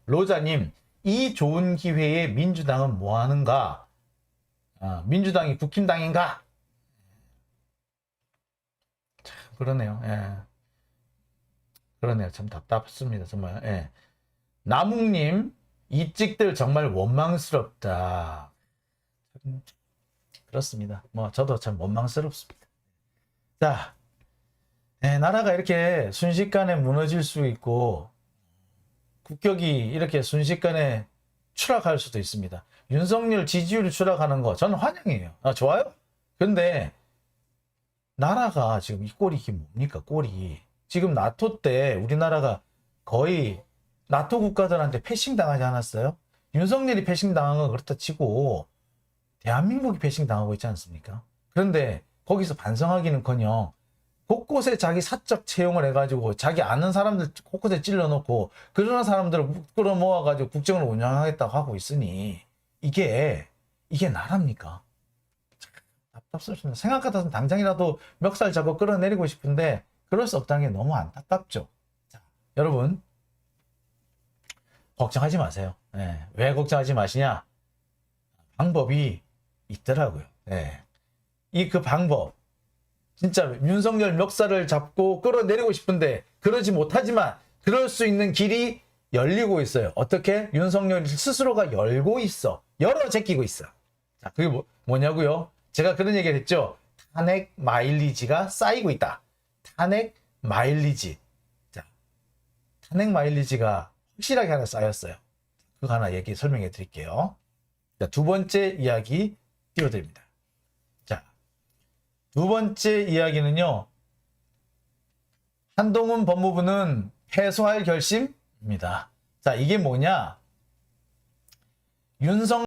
로자님, 이 좋은 기회에 민주당은 뭐 하는가? 민주당이 국힘당인가? 참 그러네요. 예. 그러네요. 참 답답습니다. 정말. 예. 나묵님, 이 찍들 정말 원망스럽다. 그렇습니다. 뭐 저도 참 원망스럽습니다. 자, 예, 나라가 이렇게 순식간에 무너질 수 있고 국격이 이렇게 순식간에 추락할 수도 있습니다. 윤석열 지지율이 추락하는 거 저는 환영해요. 좋아요? 근데 나라가 지금 이 꼴이 이게 뭡니까? 꼴이 지금 나토 때 우리나라가 거의 나토 국가들한테 패싱 당하지 않았어요? 윤석열이 패싱 당한 건 그렇다 치고 대한민국이 패싱 당하고 있지 않습니까? 그런데 거기서 반성하기는커녕 곳곳에 자기 사적 채용을 해가지고 자기 아는 사람들 곳곳에 찔러놓고 그런 사람들을 끌어모아가지고 국정을 운영하겠다고 하고 있으니 이게 나랍니까? 답답습니다. 생각 같아서는 당장이라도 멱살 잡고 끌어내리고 싶은데 그럴 수 없다는 게 너무 안타깝죠. 자, 여러분 걱정하지 마세요. 왜 걱정하지 마시냐? 방법이 있더라고요. 이 그 방법 진짜 윤석열 멱살을 잡고 끌어내리고 싶은데 그러지 못하지만 그럴 수 있는 길이 열리고 있어요. 어떻게? 윤석열 스스로가 열고 있어. 열어 제끼고 있어. 자, 그게 뭐냐고요? 제가 그런 얘기를 했죠. 탄핵 마일리지가 쌓이고 있다. 탄핵 마일리지. 자, 탄핵 마일리지가 확실하게 하나 쌓였어요. 그거 하나 설명해 드릴게요. 자, 두 번째 이야기 띄워드립니다. 자, 두 번째 이야기는요. 한동훈 법무부는 패소할 결심입니다. 자, 이게 뭐냐? 윤석